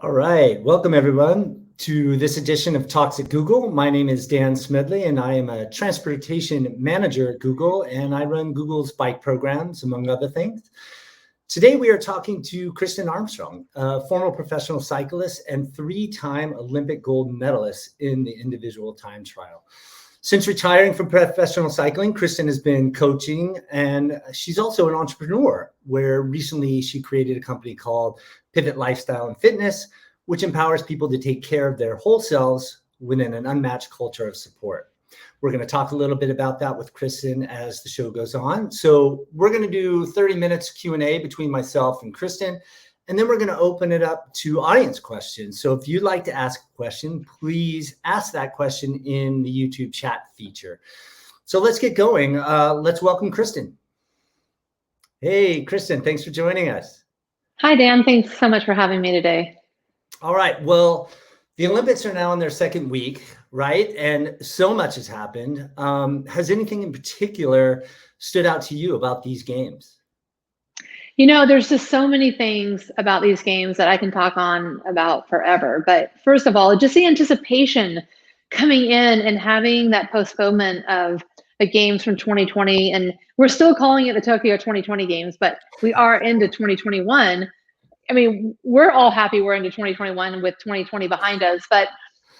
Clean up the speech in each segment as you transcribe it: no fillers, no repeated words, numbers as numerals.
All right. Welcome, everyone, to this edition of Talks at Google. My name is Dan Smedley, and I am a transportation manager at Google, and I run Google's bike programs, among other things. Today, we are talking to Kristin Armstrong, a former professional cyclist and three-time Olympic gold medalist in the individual time trial. Since retiring from professional cycling, Kristin has been coaching, and she's also an entrepreneur, where recently she created a company called Pivot Lifestyle and Fitness, which empowers people to take care of their whole selves within an unmatched culture of support. We're going to talk a little bit about that with Kristin as the show goes on. So we're going to do 30 minutes Q&A between myself and Kristin, and then we're going to open it up to audience questions. So if you'd like to ask a question, please ask that question in the YouTube chat feature. So let's get going. Let's welcome Kristin. Hey, Kristin, thanks for joining us. Hi, Dan. Thanks so much for having me today. All right. Well, the Olympics are now in their second week, right? And so much has happened. Has anything in particular stood out to you about these games? You know, there's just so many things about these games that I can talk on about forever. But first of all, just the anticipation coming in and having that postponement of the games from 2020. And we're still calling it the Tokyo 2020 games, but we are into 2021. I mean, we're all happy we're into 2021 with 2020 behind us, but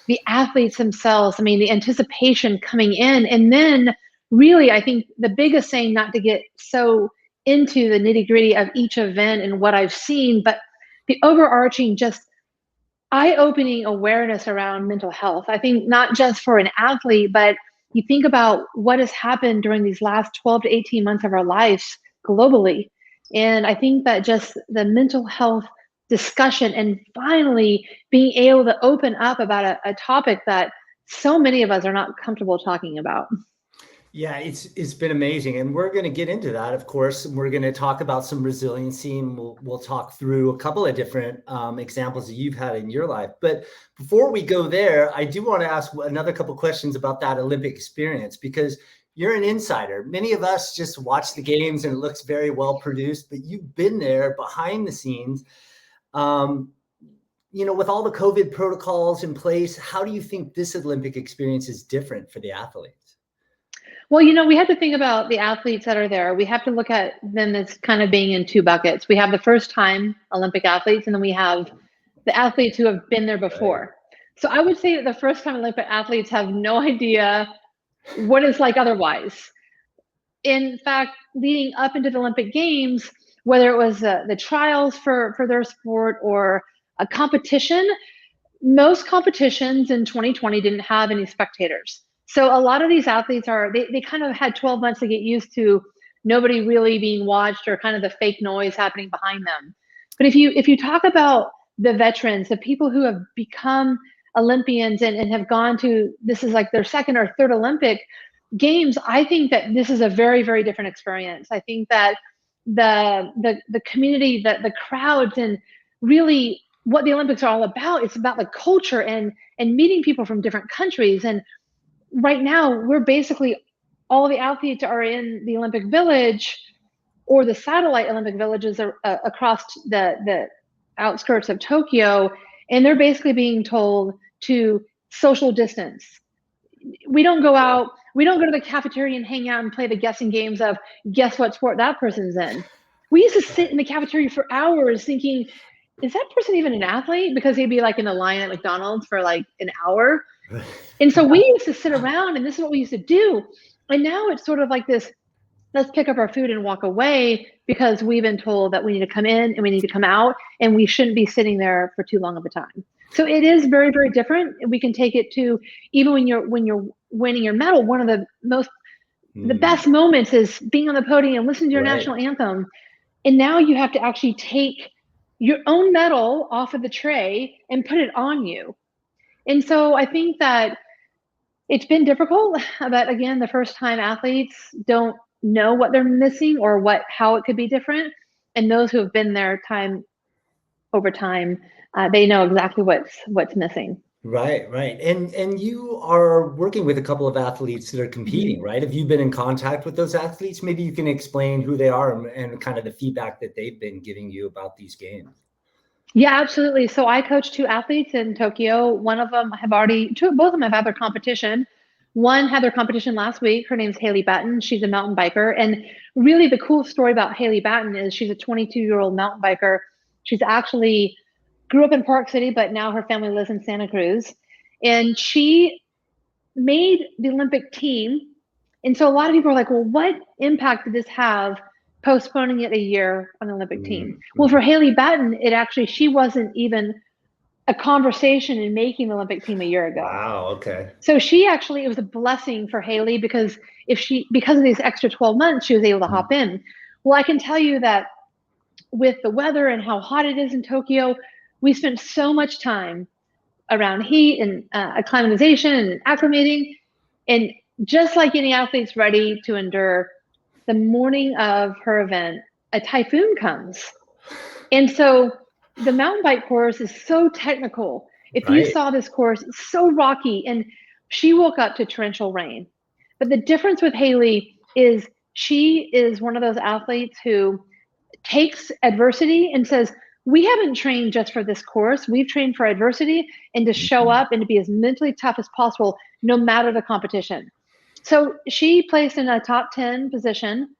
the athletes themselves, I mean, the anticipation coming in. And then really, I think the biggest thing, not to get so into the nitty gritty of each event and what I've seen, but the overarching just eye-opening awareness around mental health. I think not just for an athlete, but you think about what has happened during these last 12 to 18 months of our lives globally. And I think that just the mental health discussion and finally being able to open up about a topic that so many of us are not comfortable talking about. Yeah, it's been amazing, and we're going to get into that, of course. And we're going to talk about some resiliency, and we'll talk through a couple of different examples that you've had in your life. But before we go there, I do want to ask another couple questions about that Olympic experience, because you're an insider. Many of us just watch the games and it looks very well produced, but you've been there behind the scenes. With all the COVID protocols in place, how do you think this Olympic experience is different for the athletes? Well, you know, we have to think about the athletes that are there. We have to look at them as kind of being in two buckets. We have the first time Olympic athletes, and then we have the athletes who have been there before. Right. So I would say that the first time Olympic athletes have no idea what it's like otherwise. In fact, leading up into the Olympic Games, whether it was the trials for their sport or a competition, most competitions in 2020 didn't have any spectators. So a lot of these athletes they kind of had 12 months to get used to nobody really being watched or kind of the fake noise happening behind them. But if you talk about the veterans, the people who have become Olympians and have gone to, this is like their second or third Olympic Games, I think that this is a very, very different experience. I think that the community, the crowds, and really what the Olympics are all about, it's about the culture and meeting people from different countries. And right now, we're basically, all the athletes are in the Olympic Village or the satellite Olympic villages across the outskirts of Tokyo, and they're basically being told to social distance. We don't go out, we don't go to the cafeteria and hang out and play the guessing games of guess what sport that person's in. We used to sit in the cafeteria for hours thinking, is that person even an athlete? Because they'd be like in a line at McDonald's for like an hour. And so we used to sit around, and this is what we used to do. And now it's sort of like this, let's pick up our food and walk away because we've been told that we need to come in and we need to come out, and we shouldn't be sitting there for too long of a time. So it is very, very different. We can take it to even when you're winning your medal, one of the best moments is being on the podium and listening to your national anthem. And now you have to actually take your own medal off of the tray and put it on you. And so I think that it's been difficult, but again, the first time athletes don't know what they're missing or how it could be different. And those who have been there time over time, they know exactly what's missing. Right. And you are working with a couple of athletes that are competing, right? Have you been in contact with those athletes? Maybe you can explain who they are and kind of the feedback that they've been giving you about these games. Yeah, absolutely. So I coach two athletes in Tokyo. One of them both of them have had their competition. One had their competition last week. Her name's Haley Batten. She's a mountain biker. And really the cool story about Haley Batten is she's a 22-year-old mountain biker. She's actually grew up in Park City, but now her family lives in Santa Cruz. And she made the Olympic team. And so a lot of people are like, well, what impact did this have postponing it a year on the Olympic team? Well, for Haley Batten, she wasn't even a conversation in making the Olympic team a year ago. Wow. Okay. So it was a blessing for Haley because because of these extra 12 months, she was able to hop in. Well, I can tell you that with the weather and how hot it is in Tokyo, we spent so much time around heat and acclimatization and acclimating. And just like any athlete's ready to endure, the morning of her event, a typhoon comes. And so the mountain bike course is so technical. If you saw this course, it's so rocky. And she woke up to torrential rain. But the difference with Haley is she is one of those athletes who takes adversity and says, we haven't trained just for this course. We've trained for adversity and to show up and to be as mentally tough as possible, no matter the competition. So she placed in a top 10 position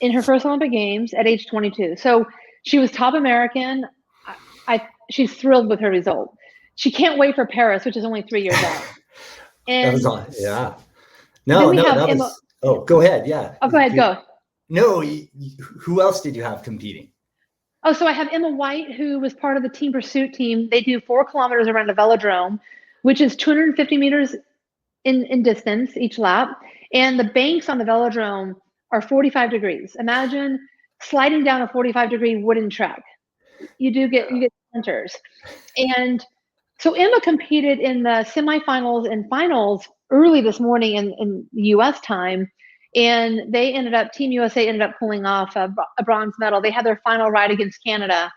in her first Olympic Games at age 22. So she was top American. She's thrilled with her result. She can't wait for Paris, which is only 3 years out. And that was on. Yeah. Oh, go ahead. Yeah. Oh, go ahead. Go. No, who else did you have competing? Oh, so I have Emma White, who was part of the team pursuit team. They do 4 kilometers around a velodrome, which is 250 meters in distance each lap. And the banks on the velodrome are 45 degrees. Imagine sliding down a 45-degree wooden track. You get splinters. And so Emma competed in the semifinals and finals early this morning in US time. And Team USA ended up pulling off a bronze medal. They had their final ride against Canada.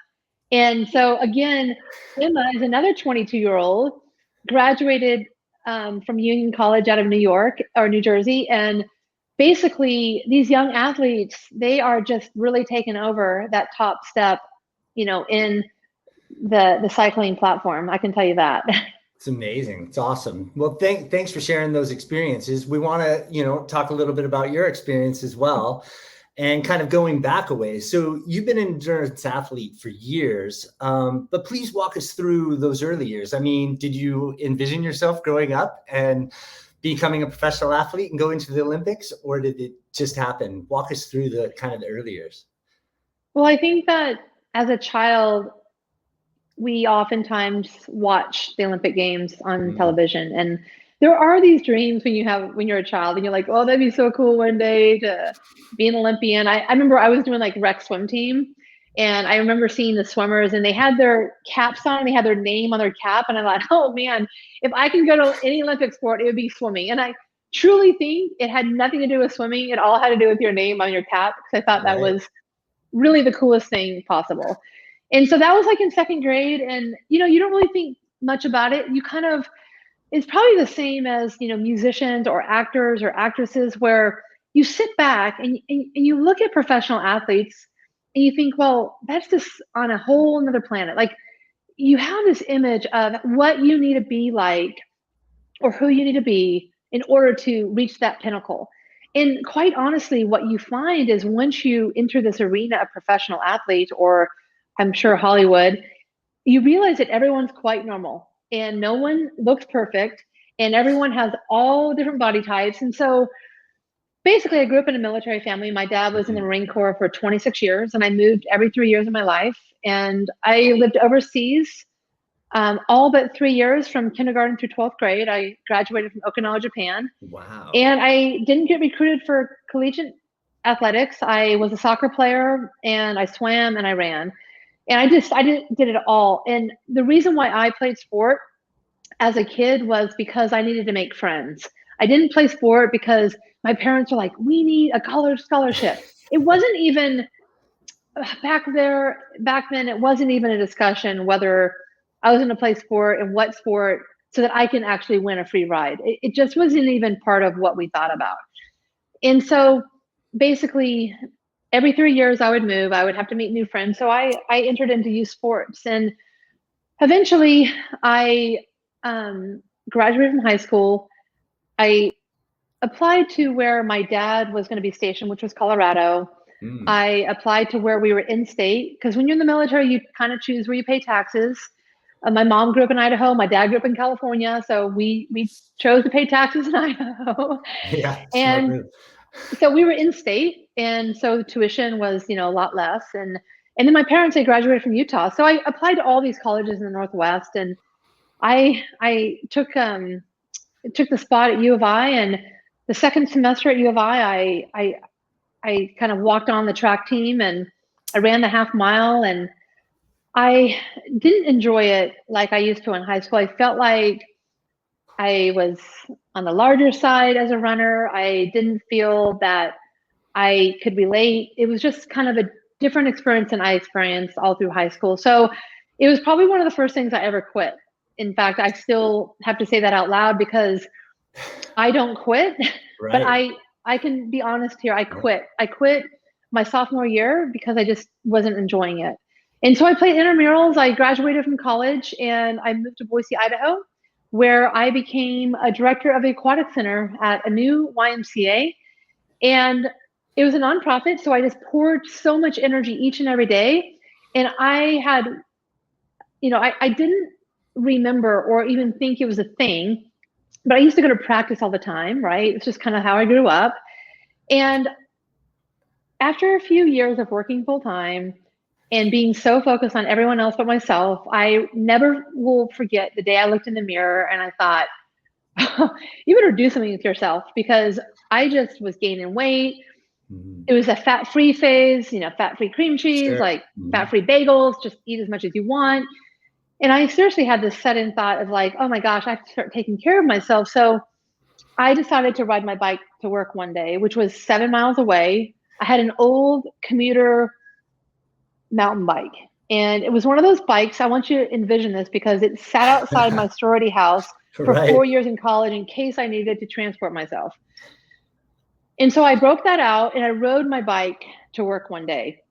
And so again, Emma is another 22-year-old, graduated from Union College out of New York or New Jersey. And basically these young athletes, they are just really taking over that top step, in the cycling platform. I can tell you that. It's amazing. It's awesome. Well, thanks for sharing those experiences. We want to, talk a little bit about your experience as well and kind of going back a ways. So you've been an endurance athlete for years, but please walk us through those early years. I mean, did you envision yourself growing up and becoming a professional athlete and going to the Olympics, or did it just happen? Walk us through the kind of the early years. Well, I think that as a child, we oftentimes watch the Olympic Games on television, and there are these dreams when you're a child and you're like, oh, that'd be so cool one day to be an Olympian. I remember I was doing like rec swim team, and I remember seeing the swimmers and they had their caps on, they had their name on their cap. And I thought, oh man, if I can go to any Olympic sport, it would be swimming. And I truly think it had nothing to do with swimming. It all had to do with your name on your cap, because I thought that was really the coolest thing possible. And so that was like in second grade, and you don't really think much about it. It's probably the same as musicians or actors or actresses, where you sit back and you look at professional athletes and you think, well, that's just on a whole another planet. Like, you have this image of what you need to be like or who you need to be in order to reach that pinnacle. And quite honestly, what you find is once you enter this arena of professional athlete, or I'm sure Hollywood, you realize that everyone's quite normal and no one looks perfect and everyone has all different body types. And so basically I grew up in a military family. My dad was in the Marine Corps for 26 years, and I moved every 3 years of my life. And I lived overseas all but 3 years, from kindergarten through 12th grade. I graduated from Okinawa, Japan. Wow. And I didn't get recruited for collegiate athletics. I was a soccer player, and I swam and I ran. And I did it all. And the reason why I played sport as a kid was because I needed to make friends. I didn't play sport because my parents were like, we need a college scholarship. It wasn't even back then, it wasn't even a discussion whether I was going to play sport and what sport, so that I can actually win a free ride. It just wasn't even part of what we thought about. And so basically every 3 years I would move, I would have to meet new friends. So I entered into youth sports, and eventually I graduated from high school. I applied to where my dad was going to be stationed, which was Colorado. I applied to where we were in state, because when you're in the military, you kind of choose where you pay taxes. My mom grew up in Idaho. My dad grew up in California. So we chose to pay taxes in Idaho. Yeah. And so we were in state. And so tuition was, a lot less. And then my parents had graduated from Utah. So I applied to all these colleges in the Northwest. And I took the spot at U of I. And the second semester at U of I kind of walked on the track team, and I ran the half mile, and I didn't enjoy it like I used to in high school. I felt like I was on the larger side as a runner. I didn't feel that I could relate. It was just kind of a different experience than I experienced all through high school. So it was probably one of the first things I ever quit. In fact, I still have to say that out loud, because I don't quit, Right. But I can be honest here. I quit. I quit my sophomore year because I just wasn't enjoying it. And so I played intramurals. I graduated from college and I moved to Boise, Idaho, where I became a director of the aquatic center at a new YMCA. And it was a nonprofit. So I just poured so much energy each and every day. And I had, I didn't remember or even think it was a thing, but I used to go to practice all the time, right? It's just kind of how I grew up. And after a few years of working full time and being so focused on everyone else but myself, I never will forget the day I looked in the mirror and I thought, you better do something with yourself, because I just was gaining weight. It was a fat-free phase, fat-free cream cheese, like fat-free bagels, just eat as much as you want. And I seriously had this sudden thought of like, oh my gosh, I have to start taking care of myself. So I decided to ride my bike to work one day, which was 7 miles away. I had an old commuter mountain bike. And it was one of those bikes. I want you to envision this, because it sat outside my sorority house for 4 years in college in case I needed to transport myself. And so I broke that out and I rode my bike to work one day.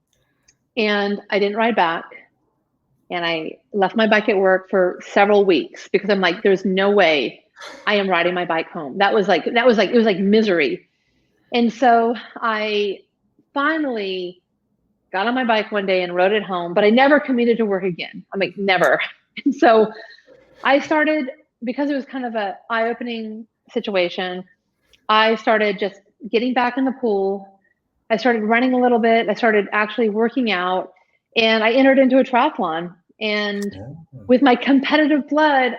And I didn't ride back. And I left my bike at work for several weeks, because I'm like, there's no way I am riding my bike home. It was like misery. And so I finally got on my bike one day and rode it home, but I never commuted to work again. I'm like, never. And so I started, because it was kind of a eye-opening situation, I started just getting back in the pool. I started running a little bit. I started actually working out. And I entered into a triathlon, and with my competitive blood,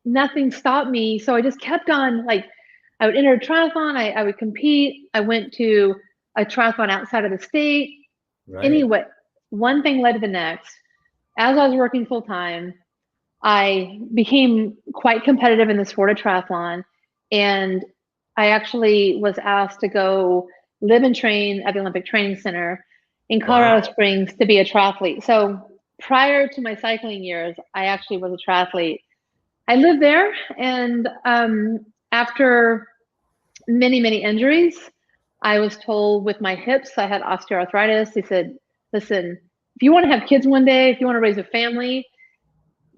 nothing stopped me. So I just kept on, like, I would enter a triathlon, I would compete. I went to a triathlon outside of the state. Right. Anyway, one thing led to the next. As I was working full time, I became quite competitive in the sport of triathlon. And I actually was asked to go live and train at the Olympic Training Center in Colorado Springs to be a triathlete. So prior to my cycling years, I actually was a triathlete. I lived there, and after many, many injuries, I was told with my hips, I had osteoarthritis. They said, listen, if you want to have kids one day, if you want to raise a family,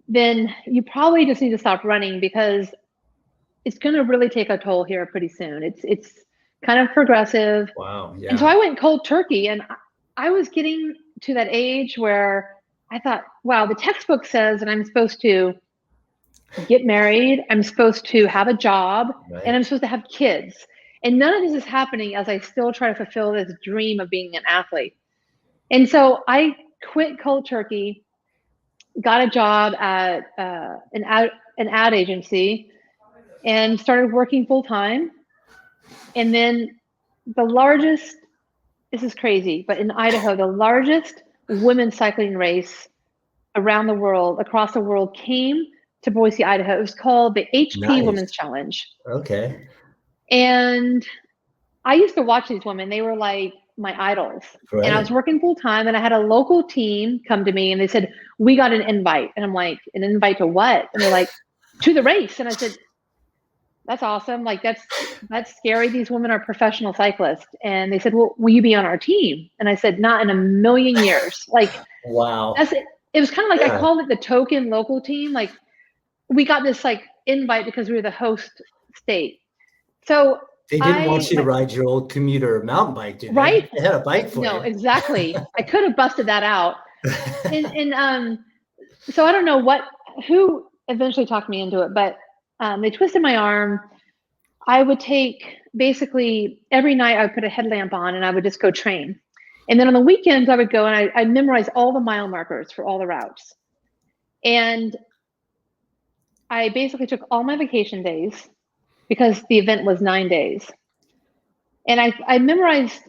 then you probably just need to stop running, because it's going to really take a toll here pretty soon. It's kind of progressive. Wow. Yeah. And so I went cold turkey, and I was getting to that age where I thought, wow, the textbook says that I'm supposed to get married, I'm supposed to have a job, and I'm supposed to have kids. And none of this is happening as I still try to fulfill this dream of being an athlete. And so I quit cold turkey, got a job at an ad agency, and started working full time. And then this is crazy, but in Idaho, the largest women's cycling race around the world, across the world, came to Boise, Idaho. It was called the HP Women's Challenge. Okay. And I used to watch these women. They were like my idols. Right. And I was working full time, and I had a local team come to me and they said, we got an invite. And I'm like, an invite to what? And they're like, to the race. And I said, that's awesome. Like, that's scary. These women are professional cyclists. And they said, well, will you be on our team? And I said, not in a million years. Like, wow. it was kind of like, I Yeah. called it the token local team. Like, we got this like invite because we were the host state. So They didn't want you to ride your old commuter mountain bike, did they? Right? They had a bike for No, you. exactly. I could have busted that out. And so I don't know who eventually talked me into it, but they twisted my arm. I would take, basically every night I would put a headlamp on and I would just go train. And then on the weekends I would go and I'd memorize all the mile markers for all the routes. And I basically took all my vacation days because the event was 9 days. And I memorized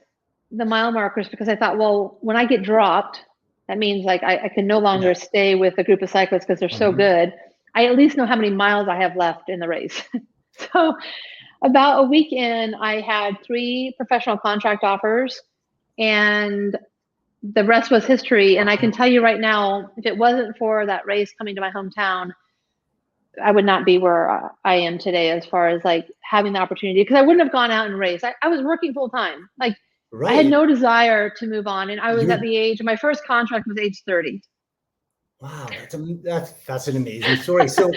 the mile markers because I thought, well, when I get dropped, that means like I can no longer stay with a group of cyclists because they're so good. I at least know how many miles I have left in the race. So about a week in, I had 3 professional contract offers, and the rest was history. And I can tell you right now, if it wasn't for that race coming to my hometown, I would not be where I am today as far as like having the opportunity, because I wouldn't have gone out and raced. I was working full time. Like, I had no desire to move on. And I was at the age, my first contract was age 30. Wow, that's an amazing story. So,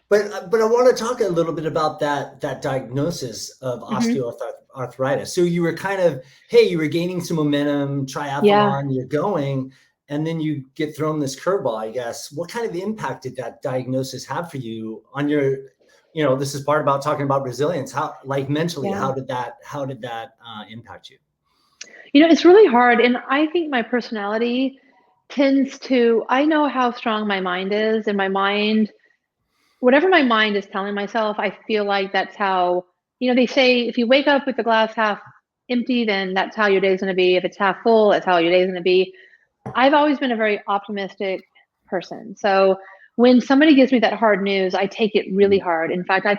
but I want to talk a little bit about that diagnosis of osteoarthritis. So you were kind of, hey, you were gaining some momentum, triathlon, you're going, and then you get thrown this curveball, I guess. What kind of impact did that diagnosis have for you on your, this is part about talking about resilience. How, like mentally, how did that impact you? It's really hard. And I think my personality tends to, I know how strong my mind is, and my mind, whatever my mind is telling myself, I feel like that's how, they say if you wake up with the glass half empty, then that's how your day's going to be. If it's half full, that's how your day's going to be. I've always been a very optimistic person. So when somebody gives me that hard news, I take it really hard. In fact, I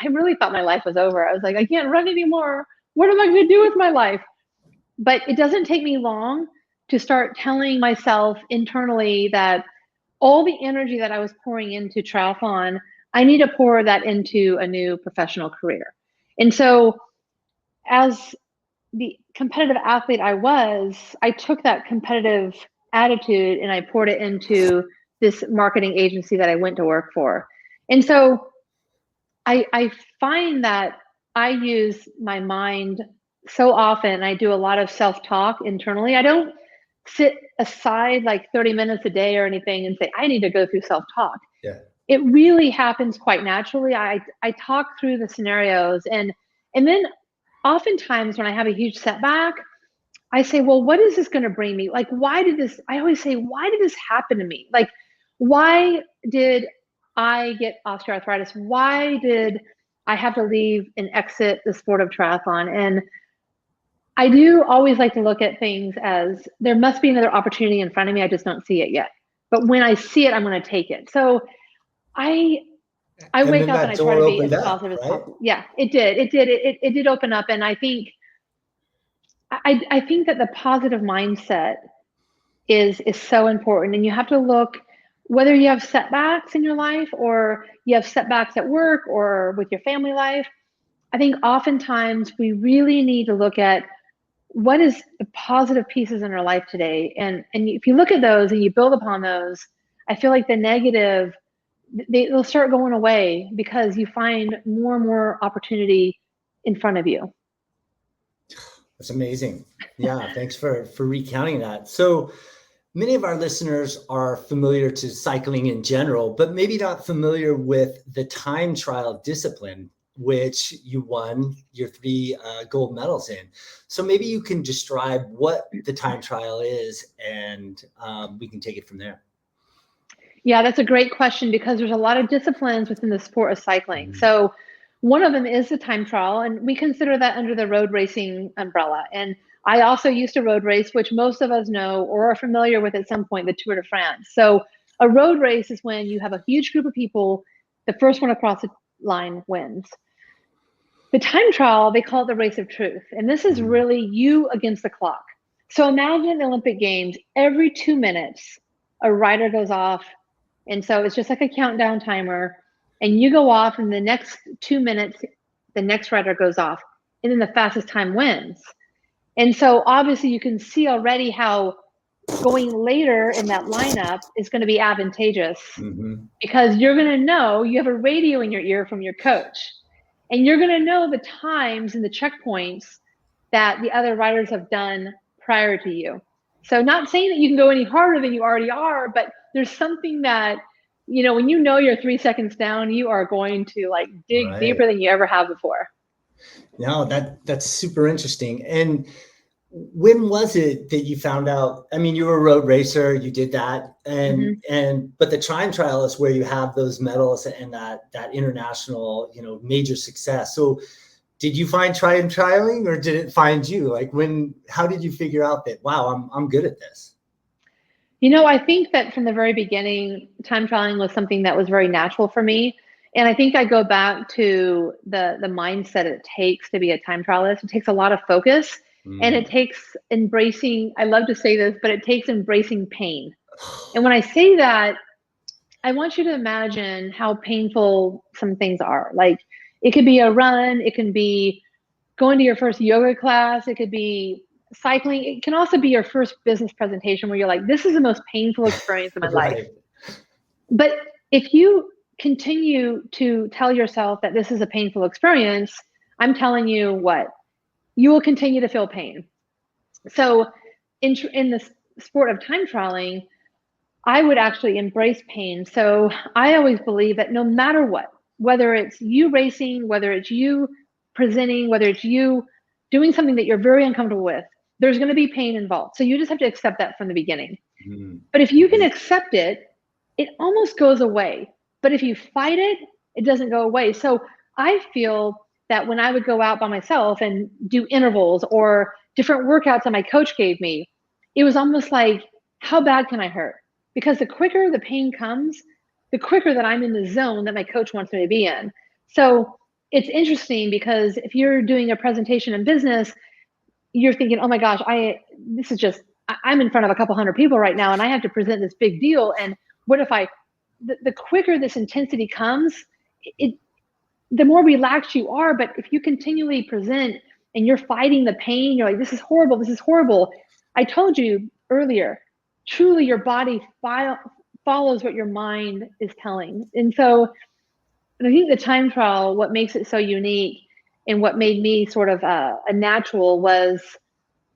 really thought my life was over. I was like, I can't run anymore. What am I going to do with my life? But it doesn't take me long to start telling myself internally that all the energy that I was pouring into triathlon, I need to pour that into a new professional career. And so as the competitive athlete I took that competitive attitude and I poured it into this marketing agency that I went to work for. And so I find that I use my mind so often. I do a lot of self-talk internally. I don't sit aside like 30 minutes a day or anything and say, I need to go through self-talk. Yeah. It really happens quite naturally. I talk through the scenarios, and then oftentimes when I have a huge setback, I say, well, what is this going to bring me? Like, I always say, why did this happen to me? Like, why did I get osteoarthritis? Why did I have to leave and exit the sport of triathlon? And I do always like to look at things as there must be another opportunity in front of me. I just don't see it yet. But when I see it, I'm going to take it. So I wake up and I try to be as positive as possible. Yeah, it did. It did open up. And I think that the positive mindset is so important. And you have to look, whether you have setbacks in your life or you have setbacks at work or with your family life, I think oftentimes we really need to look at what is the positive pieces in our life today. And if you look at those and you build upon those, I feel like the negative, they'll start going away because you find more and more opportunity in front of you. That's amazing. Yeah, thanks for recounting that. So many of our listeners are familiar to cycling in general, but maybe not familiar with the time trial discipline, which you won your 3 gold medals in. So maybe you can describe what the time trial is, and we can take it from there. Yeah, that's a great question, because there's a lot of disciplines within the sport of cycling. So one of them is the time trial, and we consider that under the road racing umbrella. And I also used to road race, which most of us know or are familiar with at some point, the Tour de France. So a road race is when you have a huge group of people, the first one across the line wins. The time trial, they call it the race of truth. And this is really you against the clock. So imagine the Olympic Games, every 2 minutes, a rider goes off. And so it's just like a countdown timer, and you go off, and the next 2 minutes, the next rider goes off, and then the fastest time wins. And so obviously you can see already how going later in that lineup is going to be advantageous Mm-hmm. because you're going to know, you have a radio in your ear from your coach, and you're going to know the times and the checkpoints that the other riders have done prior to you. So not saying that you can go any harder than you already are, but there's something that, when you know you're 3 seconds down, you are going to like dig deeper than you ever have before. No, that's super interesting. And when was it that you found out? I mean, you were a road racer, you did that, but the time trial is where you have those medals and that international, major success. So did you find trialing, or did it find you? Like how did you figure out that, wow, I'm good at this? I think that from the very beginning, time trialing was something that was very natural for me. And I think I go back to the mindset it takes to be a time trialist. It takes a lot of focus, and it takes embracing, I love to say this, but it takes embracing pain. And when I say that, I want you to imagine how painful some things are. Like, it could be a run, it can be going to your first yoga class, it could be cycling. It can also be your first business presentation where you're like, this is the most painful experience of my life. But if you continue to tell yourself that this is a painful experience, I'm telling you what, you will continue to feel pain. So in the sport of time trialing, I would actually embrace pain. So I always believe that no matter what, whether it's you racing, whether it's you presenting, whether it's you doing something that you're very uncomfortable with, there's going to be pain involved. So you just have to accept that from the beginning. But if you can accept it, it almost goes away. But if you fight it, it doesn't go away. So I feel that when I would go out by myself and do intervals or different workouts that my coach gave me, it was almost like, how bad can I hurt? Because the quicker the pain comes, the quicker that I'm in the zone that my coach wants me to be in. So it's interesting because if you're doing a presentation in business, you're thinking, oh my gosh, I'm in front of a couple hundred people right now and I have to present this big deal. And what if the quicker this intensity comes, the more relaxed you are. But if you continually present and you're fighting the pain, you're like, this is horrible, this is horrible. I told you earlier, truly your body follows what your mind is telling. And so I think the time trial, what makes it so unique and what made me sort of a natural was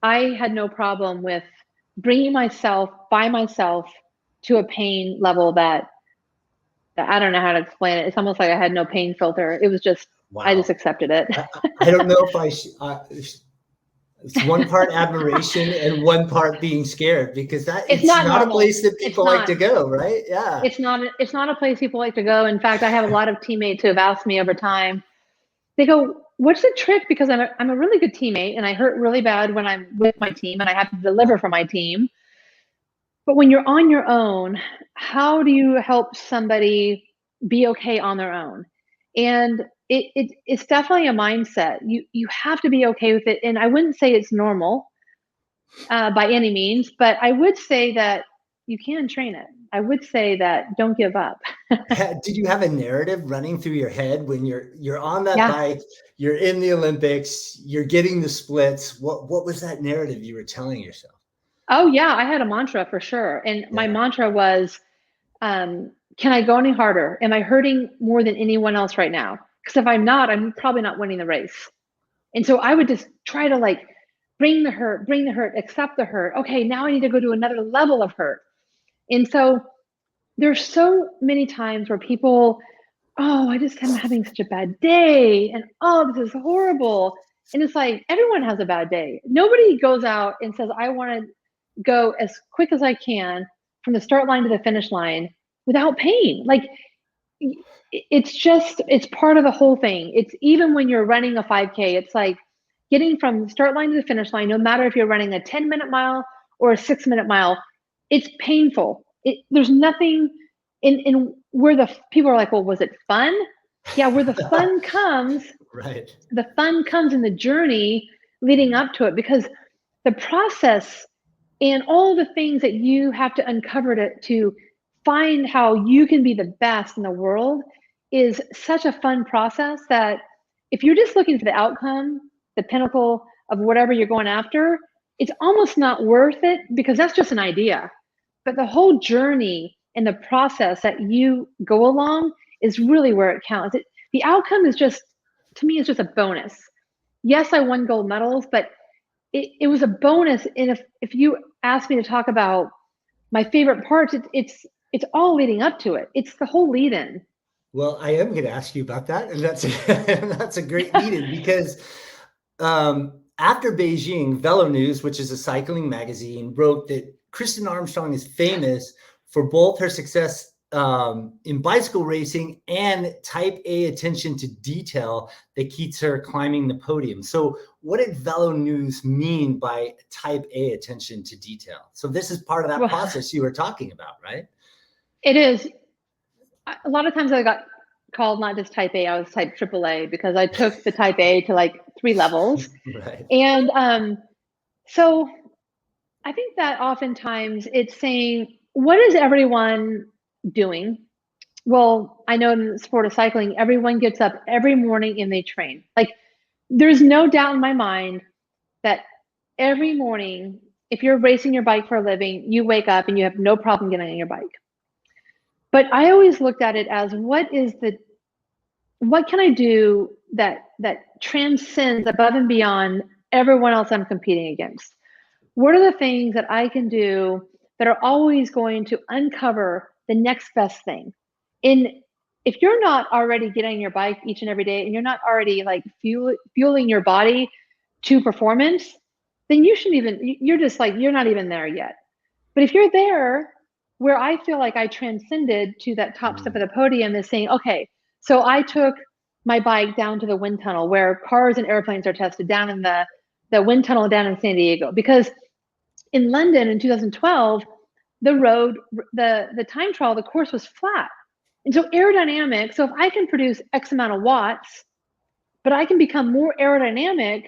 I had no problem with bringing myself by myself to a pain level that I don't know how to explain it. It's almost like I had no pain filter. It was just, wow. I just accepted it. I don't know if it's one part admiration and one part being scared, because it's not a place that people like to go, right? Yeah. It's not a place people like to go. In fact, I have a lot of teammates who have asked me over time, they go, what's the trick? Because I'm a really good teammate and I hurt really bad when I'm with my team and I have to deliver for my team. But when you're on your own, how do you help somebody be okay on their own? And it's definitely a mindset. You have to be okay with it. And I wouldn't say it's normal by any means, but I would say that you can train it. I would say that don't give up. Did you have a narrative running through your head when you're on that bike, you're in the Olympics, you're getting the splits? What was that narrative you were telling yourself? Oh yeah, I had a mantra for sure. And my mantra was, can I go any harder? Am I hurting more than anyone else right now? Because if I'm not, I'm probably not winning the race. And so I would just try to like bring the hurt, accept the hurt. Okay, now I need to go to another level of hurt. And so there's so many times where people, oh, I just am having such a bad day. And oh, this is horrible. And it's like, everyone has a bad day. Nobody goes out and says, I want to go as quick as I can from the start line to the finish line without pain. Like, it's part of the whole thing. It's even when you're running a 5K, it's like getting from the start line to the finish line, no matter if you're running a 10-minute mile or a 6-minute mile, it's painful. There's nothing in where the people are like, well, was it fun? Yeah, where the fun comes, right. The fun comes in the journey leading up to it, because the process and all the things that you have to uncover to find how you can be the best in the world is such a fun process that if you're just looking for the outcome, the pinnacle of whatever you're going after, it's almost not worth it because that's just an idea. But the whole journey and the process that you go along is really where it counts. The outcome is just, to me, is just a bonus. Yes, I won gold medals, but it was a bonus. And if you ask me to talk about my favorite parts, it's all leading up to it. It's the whole lead in. Well, I am going to ask you about that. And that's a great lead in because after Beijing, Velo News, which is a cycling magazine, wrote that Kristin Armstrong is famous for both her success in bicycle racing and type A attention to detail that keeps her climbing the podium. So what did Velo News mean by type A attention to detail? So this is part of that process you were talking about, right? It is. A lot of times I got called not just type A, I was type AAA because I took the type A to like 3 levels. Right. And so I think that oftentimes it's saying, what is everyone doing? Well, I know in the sport of cycling, everyone gets up every morning and they train. Like, there's no doubt in my mind that every morning, if you're racing your bike for a living, you wake up and you have no problem getting on your bike. But I always looked at it as what can I do that transcends above and beyond everyone else I'm competing against? What are the things that I can do that are always going to uncover the next best thing? And if you're not already getting on your bike each and every day and you're not already like fueling your body to performance, then you're just like, you're not even there yet. But if you're there, where I feel like I transcended to that top step of the podium is saying, okay, so I took my bike down to the wind tunnel where cars and airplanes are tested, down in the wind tunnel down in San Diego. Because in London in 2012, the time trial, the course was flat. And so aerodynamic, so if I can produce X amount of watts, but I can become more aerodynamic,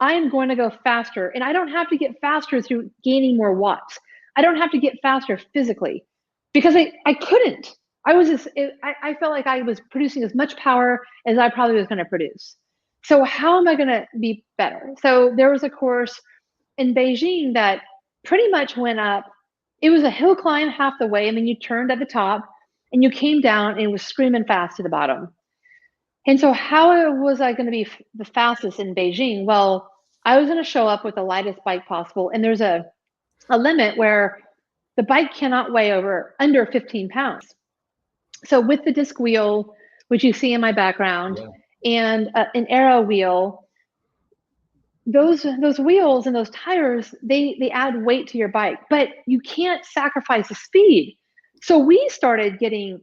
I am going to go faster. And I don't have to get faster through gaining more watts. I don't have to get faster physically because I couldn't. I felt like I was producing as much power as I probably was going to produce. So how am I going to be better? So there was a course in Beijing that pretty much went up. It was a hill climb half the way, and then you turned at the top and you came down and it was screaming fast to the bottom. And so how was I going to be the fastest in Beijing? Well, I was going to show up with the lightest bike possible. And there's a limit where the bike cannot weigh under 15 pounds. So with the disc wheel, which you see in my background, and an aero wheel, those wheels and those tires, they add weight to your bike, but you can't sacrifice the speed. So we started getting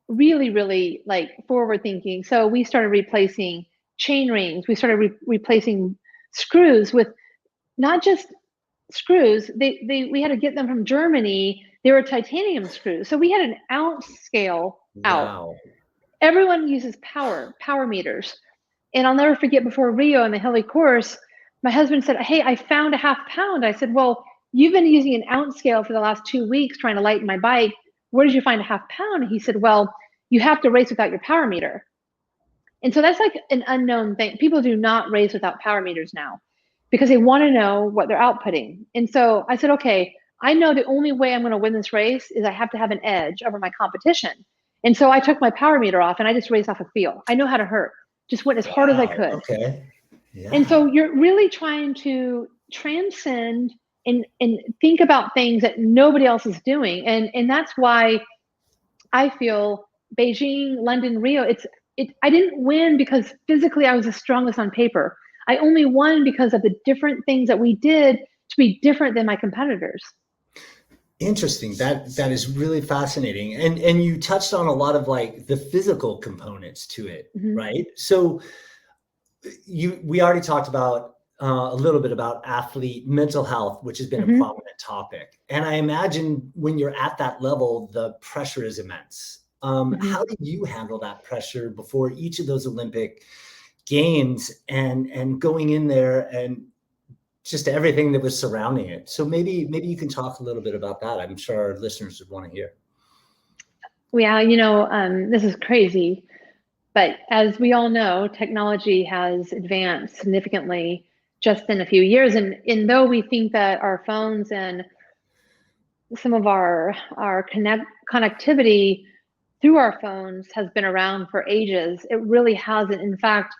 really, really like forward thinking. So we started replacing chain rings. We started replacing screws with not just screws. We had to get them from Germany. They were titanium screws. So we had an ounce scale out. Wow. Everyone uses power meters. And I'll never forget, before Rio and the Hilly course, my husband said, "Hey, I found a half pound." I said, "Well, you've been using an ounce scale for the last 2 weeks trying to lighten my bike. Where did you find a half pound?" And he said, "Well, you have to race without your power meter." And so that's like an unknown thing. People do not race without power meters now because they want to know what they're outputting. And so I said, okay, I know the only way I'm going to win this race is I have to have an edge over my competition. And so I took my power meter off and I just raced off a feel. I know how to hurt. Just went as hard as I could. Okay. Yeah. And so you're really trying to transcend and think about things that nobody else is doing. And that's why I feel Beijing, London, Rio, I didn't win because physically I was the strongest on paper. I only won because of the different things that we did to be different than my competitors. Interesting. That is really fascinating. And you touched on a lot of like the physical components to it, right? So we already talked about a little bit about athlete mental health, which has been a prominent topic. And I imagine when you're at that level, the pressure is immense. How do you handle that pressure before each of those Olympic games and going in there and just everything that was surrounding it? So maybe you can talk a little bit about that. I'm sure our listeners would want to hear. Yeah, this is crazy, but as we all know, technology has advanced significantly just in a few years. And though we think that our phones and some of our connectivity through our phones has been around for ages, it really hasn't. In fact,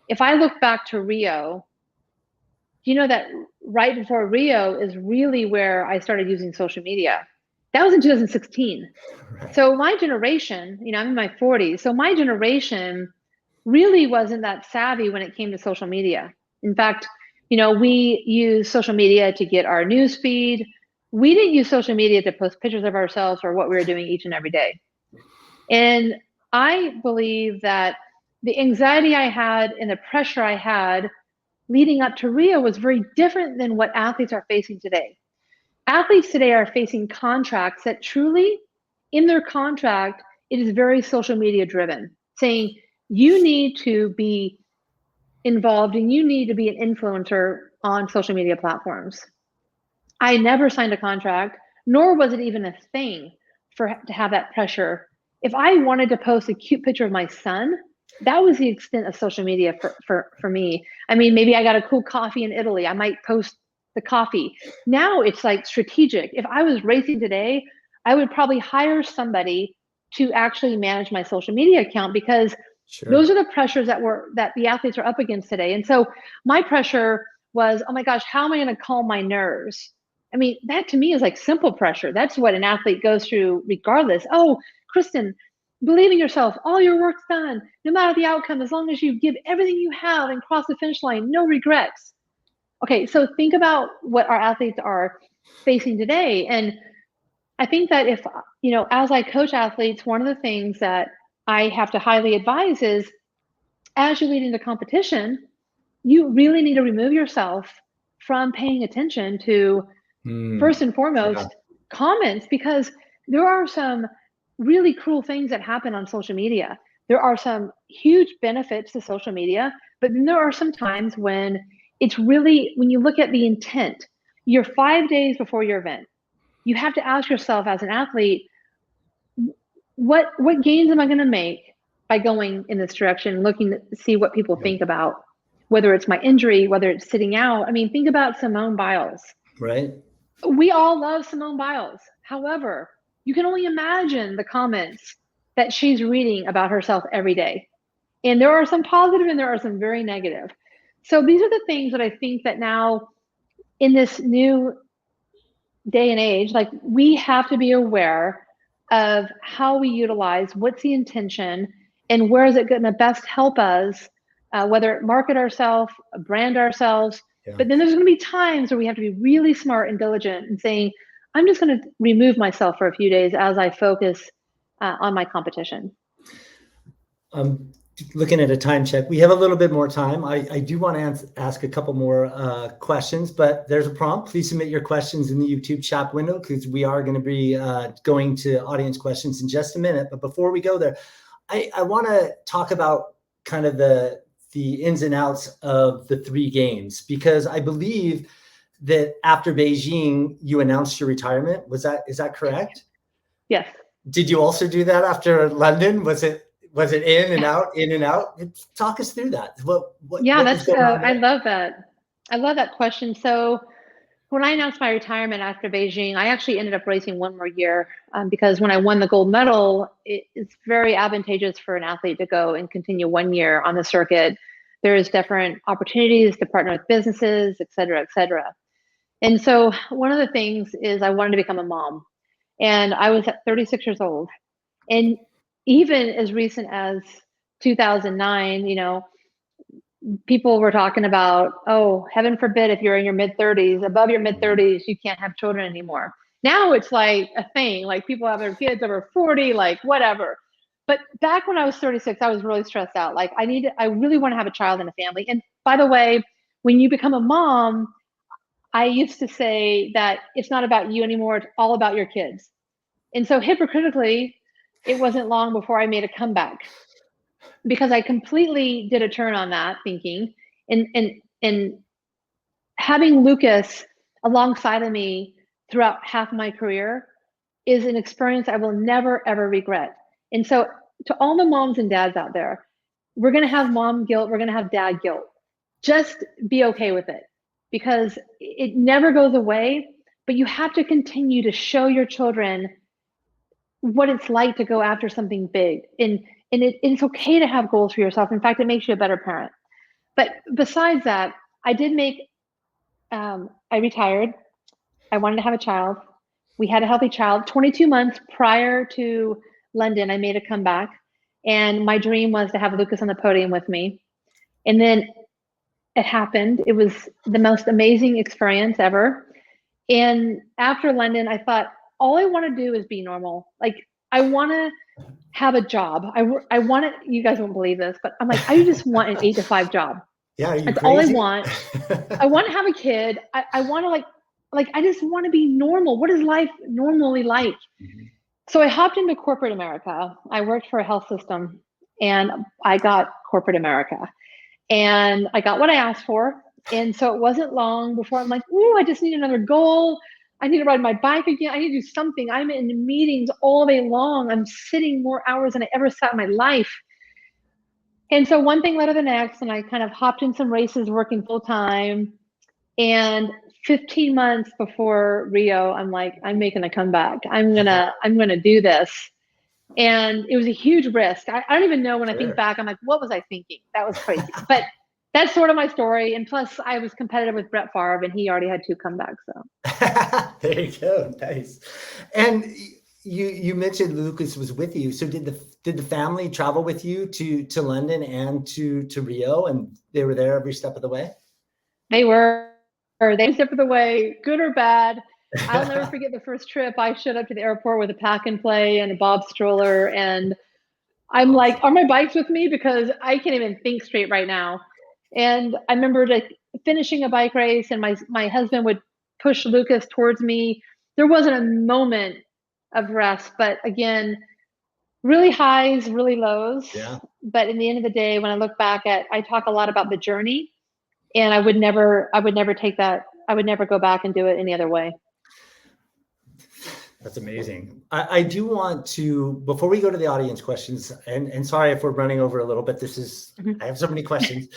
if I look back to Rio, you know that right before Rio is really where I started using social media. That was in 2016. Right. So my generation, I'm in my 40s. So my generation really wasn't that savvy when it came to social media. In fact, we use social media to get our news feed. We didn't use social media to post pictures of ourselves or what we were doing each and every day. And I believe that the anxiety I had and the pressure I had leading up to Rio was very different than what athletes are facing today. Athletes today are facing contracts that truly, in their contract, it is very social media driven, saying you need to be involved and you need to be an influencer on social media platforms. I never signed a contract, nor was it even a thing to have that pressure. If I wanted to post a cute picture of my son, that was the extent of social media for me. I mean, maybe I got a cool coffee in Italy, I might post the coffee. Now it's like strategic. If I was racing today, I would probably hire somebody to actually manage my social media account, because those are the pressures that the athletes are up against today. And so my pressure was, oh my gosh, how am I going to calm my nerves? I mean, that to me is like simple pressure. That's what an athlete goes through regardless. Oh, Kristin, believe in yourself. All your work's done, no matter the outcome, as long as you give everything you have and cross the finish line, no regrets. Okay, so think about what our athletes are facing today. And I think that if, as I coach athletes, one of the things that I have to highly advise is, as you lead into competition, you really need to remove yourself from paying attention to, first and foremost, comments, because there are some really cruel things that happen on social media. There are some huge benefits to social media, but then there are some times when it's really, when you look at the intent, you're 5 days before your event, you have to ask yourself as an athlete, what gains am I going to make by going in this direction, looking to see what people think about, whether it's my injury, whether it's sitting out. I mean, think about Simone Biles. Right. We all love Simone Biles. However, you can only imagine the comments that she's reading about herself every day. And there are some positive and there are some very negative. So these are the things that I think that now in this new day and age, like, we have to be aware of how we utilize, what's the intention, and where is it going to best help us, whether market ourselves, brand ourselves. But then there's going to be times where we have to be really smart and diligent and saying, I'm just going to remove myself for a few days as I focus on my competition. Looking at a time check, we have a little bit more time. I do want to ask a couple more questions, but there's a prompt. Please submit your questions in the YouTube chat window, because we are going to be going to audience questions in just a minute. But before we go there, I want to talk about kind of the ins and outs of the 3 games, because I believe that after Beijing, you announced your retirement. Is that correct? Yes. Did you also do that after London? Was it in and out, in and out? Talk us through that. That's I love that. I love that question. So when I announced my retirement after Beijing, I actually ended up racing one more year, because when I won the gold medal, it's very advantageous for an athlete to go and continue 1 year on the circuit. There's different opportunities to partner with businesses, et cetera, et cetera. And so one of the things is I wanted to become a mom, and I was at 36 years old. And even as recent as 2009, people were talking about, oh, heaven forbid, if you're in your mid-30s, above your mid-30s, you can't have children anymore. Now it's like a thing, like people have their kids over 40, like whatever. But back when I was 36, I was really stressed out. Like I really want to have a child and a family. And by the way, when you become a mom, I used to say that it's not about you anymore, it's all about your kids. And so hypocritically, it wasn't long before I made a comeback, because I completely did a turn on that thinking, and having Lucas alongside of me throughout half my career is an experience I will never, ever regret. And so to all the moms and dads out there, we're going to have mom guilt. We're going to have dad guilt. just be okay with it, because it never goes away, but you have to continue to show your children what it's like to go after something big. And it's okay to have goals for yourself. In fact, it makes you a better parent. But besides that, I did make, I retired. I wanted to have a child. We had a healthy child. 22 months prior to London, I made a comeback. And my dream was to have Lucas on the podium with me. And then it happened. It was the most amazing experience ever. And after London, I thought, all I want to do is be normal. Like, I want to have a job. I want to, you guys won't believe this, but I'm like, I just want an 8 to 5 job. Yeah, are you That's crazy? all I want. I want to have a kid. I want to like, I just want to be normal. What is life normally like? Mm-hmm. So I hopped into corporate America. I worked for a health system, and I got corporate America, and I got what I asked for. And so it wasn't long before I'm like, ooh, I just need another goal. I need to ride my bike again. I need to do something. I'm in meetings all day long. I'm sitting more hours than I ever sat in my life. And so one thing led to the next, and I kind of hopped in some races working full time. And 15 months before Rio, I'm like, I'm making a comeback. I'm gonna do this. And it was a huge risk. I don't even know, when I think back, I'm like, what was I thinking? That was crazy. But that's sort of my story. And plus, I was competitive with Brett Favre, and he already had 2 comebacks. So there you go. Nice. And you mentioned Lucas was with you. So did the family travel with you to London and to Rio, and they were there every step of the way? They were every step of the way, good or bad. I'll never forget the first trip. I showed up to the airport with a pack and play and a Bob stroller, and I'm like, are my bikes with me? Because I can't even think straight right now. And I remember finishing a bike race, and my husband would push Lucas towards me. There wasn't a moment of rest, but again, really highs, really lows. Yeah. But in the end of the day, when I look back I talk a lot about the journey, and I would never take that. I would never go back and do it any other way. That's amazing. I do want to, before we go to the audience questions, and sorry if we're running over a little bit, I have so many questions.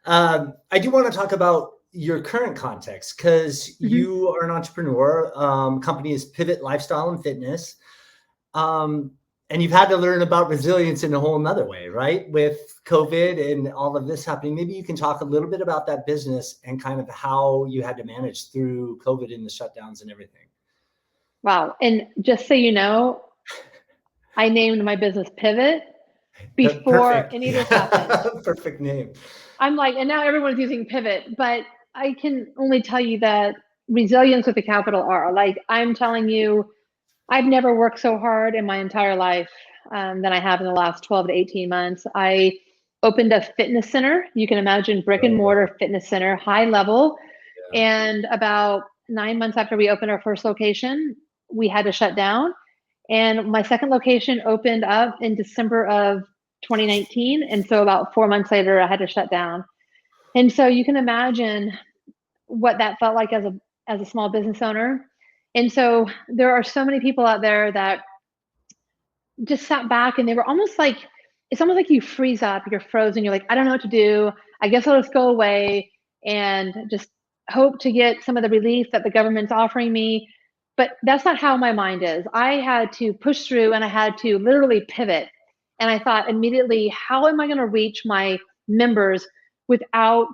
I do want to talk about your current context, because you are an entrepreneur. Company is Pivot Lifestyle and Fitness. And you've had to learn about resilience in a whole nother way, right? With COVID and all of this happening. Maybe you can talk a little bit about that business and kind of how you had to manage through COVID and the shutdowns and everything. Wow. And just so you know, I named my business Pivot before any of this happened. Perfect name. I'm like, and now everyone's using Pivot, but I can only tell you that resilience with a capital R. Like, I'm telling you, I've never worked so hard in my entire life than I have in the last 12 to 18 months. I opened a fitness center. You can imagine brick and mortar fitness center, high level. Yeah. And about 9 months after we opened our first location, we had to shut down. And my second location opened up in December of 2019. And so about 4 months later, I had to shut down. And so you can imagine what that felt like as a small business owner. And so there are so many people out there that just sat back, and they were almost like, it's almost like you freeze up, you're frozen. You're like, I don't know what to do. I guess I'll just go away and just hope to get some of the relief that the government's offering me. But that's not how my mind is. I had to push through, and I had to literally pivot. And I thought immediately, how am I going to reach my members without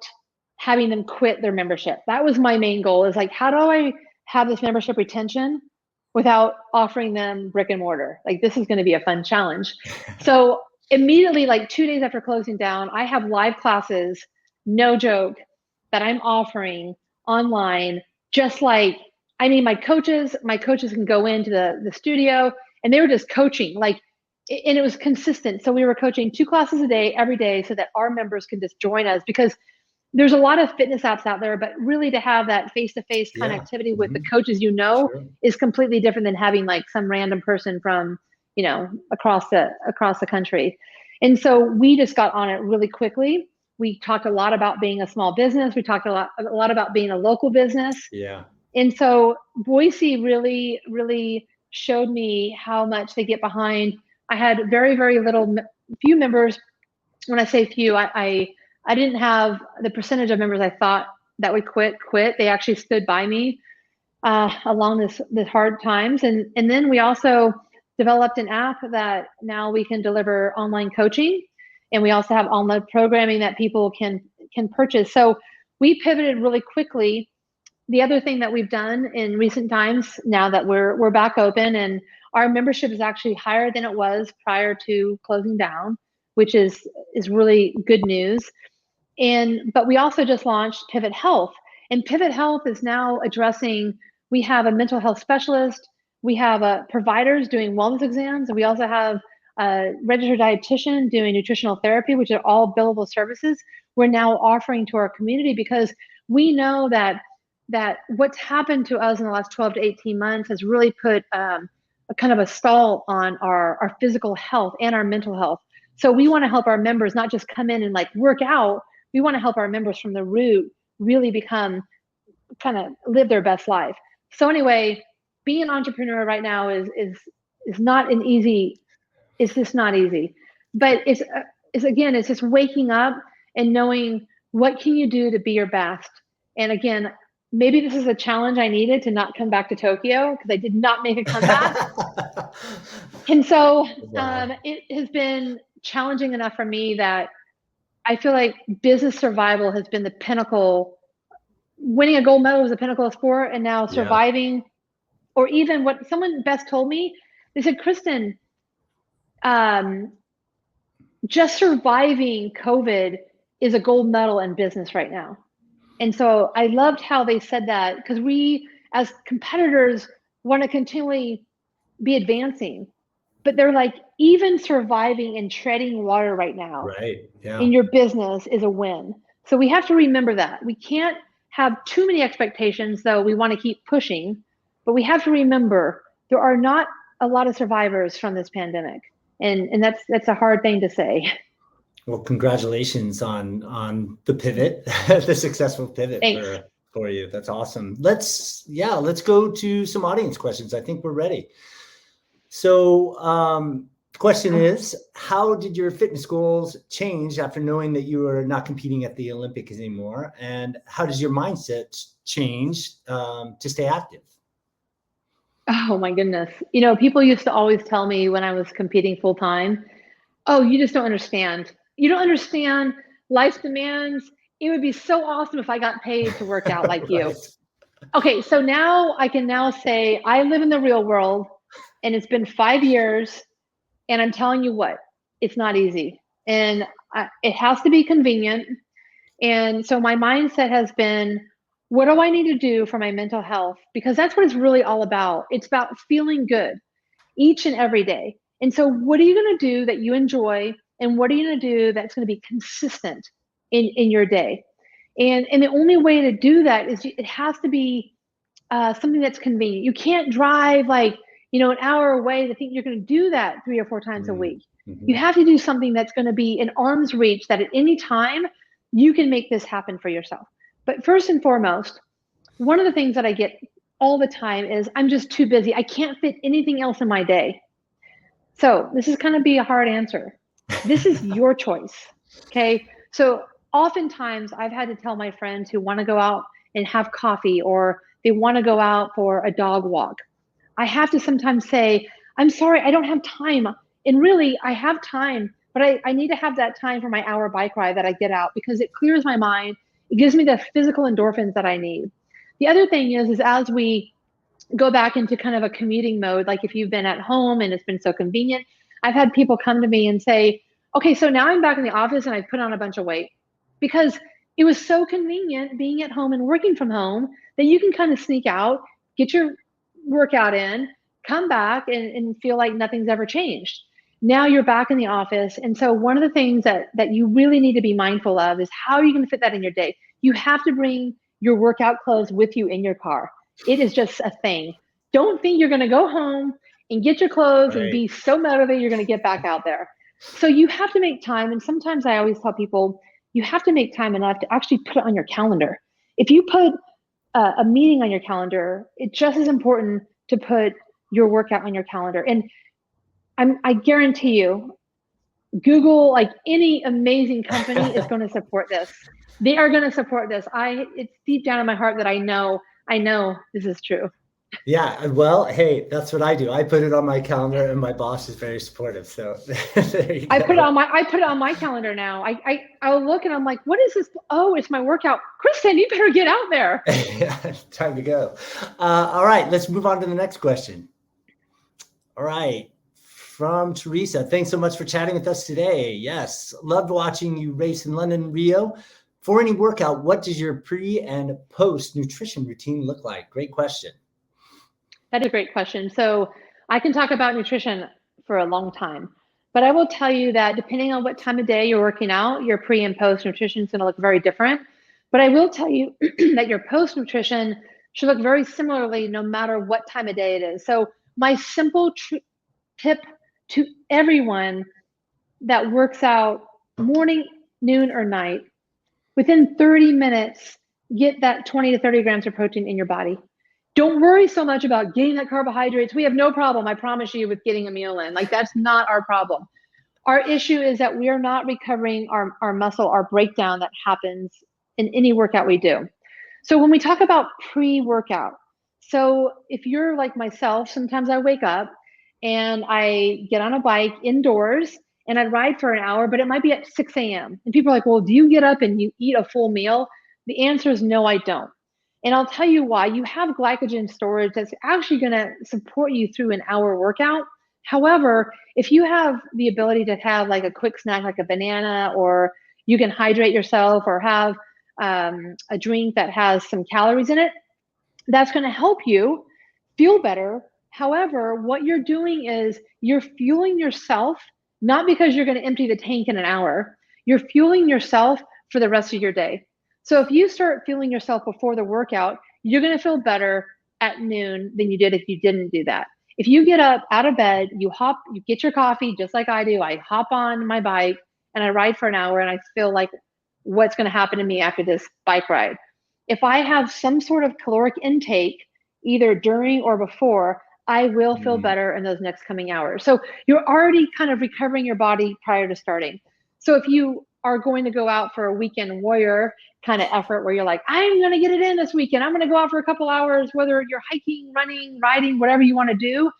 having them quit their membership? That was my main goal, is like, how do I have this membership retention without offering them brick and mortar? Like, this is going to be a fun challenge. So immediately, like 2 days after closing down, I have live classes, no joke, that I'm offering online. Just like, I mean, my coaches can go into the studio, and they were just coaching, like, and it was consistent. So we were coaching 2 classes a day, every day, so that our members can just join us, because there's a lot of fitness apps out there, but really to have that face-to-face connectivity with the coaches, is completely different than having like some random person from, across the country. And so we just got on it really quickly. We talked a lot about being a small business. We talked a lot about being a local business. Yeah. And so Boise really, really showed me how much they get behind. I had very, very few members. When I say few, I I didn't have the percentage of members I thought that would quit. They actually stood by me along this hard times. And then we also developed an app that now we can deliver online coaching, and we also have online programming that people can purchase. So we pivoted really quickly. The other thing that we've done in recent times, now that we're back open, and our membership is actually higher than it was prior to closing down, which is really good news. But we also just launched Pivot Health, and Pivot Health is now addressing, we have a mental health specialist, we have providers doing wellness exams, and we also have a registered dietitian doing nutritional therapy, which are all billable services we're now offering to our community, because we know that what's happened to us in the last 12 to 18 months has really put a kind of a stall on our physical health and our mental health. So we want to help our members not just come in and like work out. We want to help our members from the root really become, kind of live their best life. So anyway, being an entrepreneur right now is not an easy. It's just not easy. But it's again, it's just waking up and knowing what can you do to be your best. And again, maybe this is a challenge I needed to not come back to Tokyo, because I did not make a comeback. And so it has been challenging enough for me that I feel like business survival has been the pinnacle. Winning a gold medal was the pinnacle of sport, and now surviving, or even what someone best told me, they said, Kristin, just surviving COVID is a gold medal in business right now. And so I loved how they said that, because we as competitors want to continually be advancing, but they're like, even surviving and treading water right now in your business is a win. So we have to remember that. We can't have too many expectations, though we want to keep pushing, but we have to remember there are not a lot of survivors from this pandemic. And that's a hard thing to say. Well, congratulations on the pivot, the successful pivot for you. That's awesome. Let's go to some audience questions. I think we're ready. So the question is, how did your fitness goals change after knowing that you are not competing at the Olympics anymore? And how does your mindset change to stay active? Oh my goodness. People used to always tell me when I was competing full time, oh, you just don't understand. You don't understand life's demands. It would be so awesome if I got paid to work out like you. Okay, so now I can now say I live in the real world, and it's been 5 years, and I'm telling you what, it's not easy. And it has to be convenient. And so my mindset has been, what do I need to do for my mental health? Because that's what it's really all about. It's about feeling good each and every day. And so what are you going to do that you enjoy? And what are you going to do that's going to be consistent in your day? And the only way to do that is it has to be something that's convenient. You can't drive an hour away to think you're going to do that 3 or 4 times a week. Mm-hmm. You have to do something that's going to be in arm's reach, that at any time you can make this happen for yourself. But first and foremost, one of the things that I get all the time is I'm just too busy. I can't fit anything else in my day. So this is going to be a hard answer. This is your choice. Okay. So oftentimes I've had to tell my friends who want to go out and have coffee, or they want to go out for a dog walk, I have to sometimes say, I'm sorry, I don't have time. And really, I have time, but I need to have that time for my hour bike ride that I get out, because it clears my mind. It gives me the physical endorphins that I need. The other thing is as we go back into kind of a commuting mode, like if you've been at home and it's been so convenient, I've had people come to me and say, okay, so now I'm back in the office and I've put on a bunch of weight, because it was so convenient being at home and working from home that you can kind of sneak out, get your workout in, come back and feel like nothing's ever changed. Now you're back in the office. And so one of the things that you really need to be mindful of is, how are you going to fit that in your day? You have to bring your workout clothes with you in your car. It is just a thing. Don't think you're going to go home and get your clothes and be so motivated you're going to get back out there. So you have to make time. And sometimes I always tell people, you have to make time enough to actually put it on your calendar. If you put a meeting on your calendar, it's just as important to put your workout on your calendar. And I guarantee you, Google, like any amazing company is going to support this. They are going to support this. It's deep down in my heart that I know this is true. Yeah, well, hey, that's what I do. I put it on my calendar, and my boss is very supportive. So there you go. I put it on my calendar now. I'll look and I'm like, what is this? Oh, it's my workout. Kristin, you better get out there. Time to go. All right, let's move on to the next question. All right, from Teresa, thanks so much for chatting with us today. Yes, loved watching you race in London and Rio. For any workout, what does your pre and post nutrition routine look like? Great question. That is a great question. So I can talk about nutrition for a long time, but I will tell you that depending on what time of day you're working out, your pre and post nutrition is going to look very different. But I will tell you that your post nutrition should look very similarly no matter what time of day it is. So my simple tip to everyone that works out morning, noon, or night, within 30 minutes, get that 20 to 30 grams of protein in your body. Don't worry so much about getting that carbohydrates. We have no problem, I promise you, with getting a meal in. Like, that's not our problem. Our issue is that we are not recovering our muscle, our breakdown that happens in any workout we do. So when we talk about pre-workout, so if you're like myself, sometimes I wake up and I get on a bike indoors and I ride for an hour, but it might be at 6 a.m. And people are like, well, do you get up and you eat a full meal? The answer is no, I don't. And I'll tell you why. You have glycogen storage that's actually going to support you through an hour workout. However, if you have the ability to have like a quick snack, like a banana, or you can hydrate yourself or have a drink that has some calories in it, that's going to help you feel better. However, what you're doing is you're fueling yourself, not because you're going to empty the tank in an hour. You're fueling yourself for the rest of your day. So if you start fueling yourself before the workout, you're going to feel better at noon than you did if you didn't do that. If you get up out of bed, you get your coffee just like I do. I hop on my bike and I ride for an hour and I feel like what's going to happen to me after this bike ride. If I have some sort of caloric intake, either during or before, I will feel better in those next coming hours. So you're already kind of recovering your body prior to starting. So if you are going to go out for a weekend warrior kind of effort where you're like, I'm going to get it in this weekend, I'm going to go out for a couple hours, whether you're hiking, running, riding, whatever you want to do,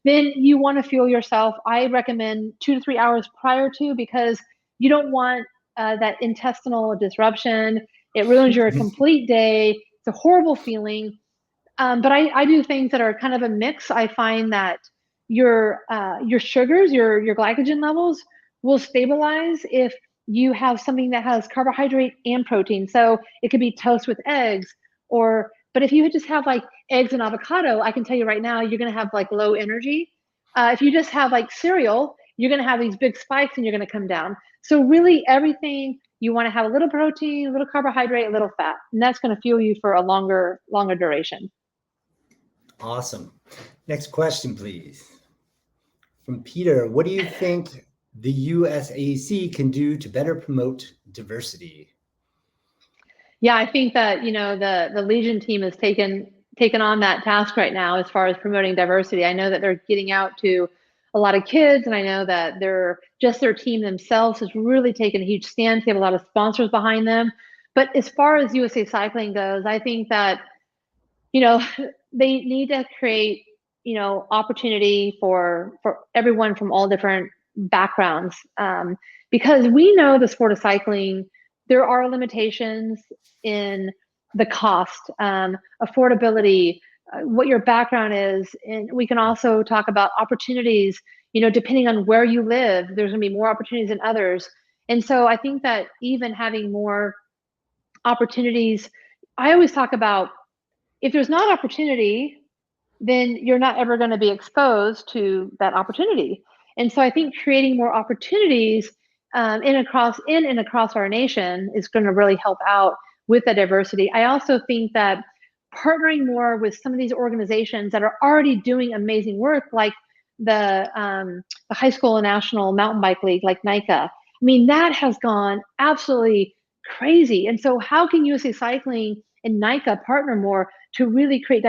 then you want to fuel yourself. I recommend 2 to 3 hours prior to, because you don't want that intestinal disruption. It ruins your complete day. It's a horrible feeling. But I do things that are kind of a mix. I find that your sugars, your glycogen levels will stabilize if you have something that has carbohydrate and protein. So it could be toast with eggs, but if you just have like eggs and avocado, I can tell you right now, you're going to have like low energy. If you just have like cereal, you're going to have these big spikes and you're going to come down. So really everything, you want to have a little protein, a little carbohydrate, a little fat, and that's going to fuel you for a longer duration. Awesome. Next question, please. From Peter, what do you think the USAC can do to better promote diversity? Yeah, I think that, the Legion team has taken on that task right now as far as promoting diversity. I know that they're getting out to a lot of kids, and I know that their team themselves has really taken a huge stance. They have a lot of sponsors behind them. But as far as USA Cycling goes, I think that, they need to create, opportunity for everyone from all different backgrounds, because we know the sport of cycling, there are limitations in the cost, affordability, what your background is. And we can also talk about opportunities, depending on where you live, there's going to be more opportunities than others. And so I think that even having more opportunities, I always talk about, if there's not opportunity, then you're not ever going to be exposed to that opportunity. And so I think creating more opportunities in and across our nation is going to really help out with the diversity. I also think that partnering more with some of these organizations that are already doing amazing work, like the High School National Mountain Bike League, like NICA. I mean, that has gone absolutely crazy. And so how can USA Cycling and NICA partner more to really create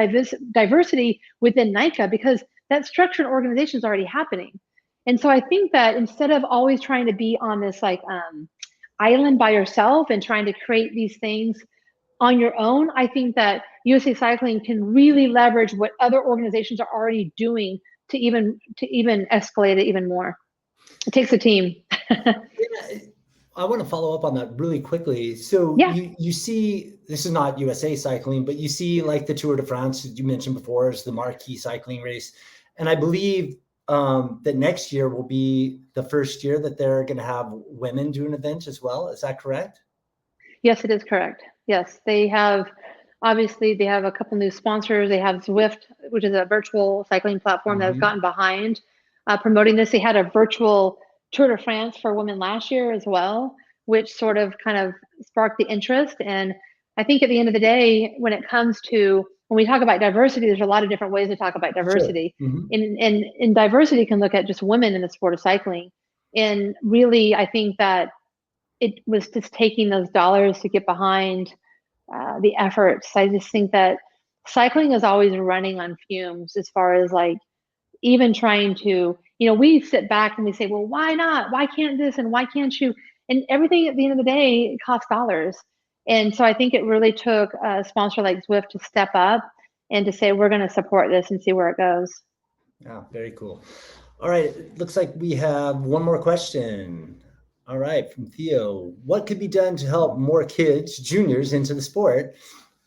diversity within NICA? Because that structure and organization is already happening. And so I think that instead of always trying to be on this like island by yourself and trying to create these things on your own, I think that USA Cycling can really leverage what other organizations are already doing to even escalate it even more. It takes a team. Yeah, I want to follow up on that really quickly. So Yeah. you see, this is not USA Cycling, but you see like the Tour de France you mentioned before is the marquee cycling race. And I believe that next year will be the first year that they're going to have women do an event as well. Is that correct? Yes, it is correct. Yes, they have, obviously they have a couple new sponsors. They have Zwift, which is a virtual cycling platform that has gotten behind promoting this. They had a virtual Tour de France for women last year as well, which sort of kind of sparked the interest. And I think at the end of the day, when it comes to, when we talk about diversity, there's a lot of different ways to talk about diversity. Sure. And diversity can look at just women in the sport of cycling. And really, I think that it was just taking those dollars to get behind the efforts. I just think that cycling is always running on fumes as far as like even trying to, we sit back and we say, well, why not? Why can't this? And why can't you? And everything at the end of the day, it costs dollars. And so I think it really took a sponsor like Zwift to step up and to say, we're going to support this and see where it goes. Yeah, very cool. All right. It looks like we have one more question. All right, from Theo. What could be done to help more kids, juniors, into the sport?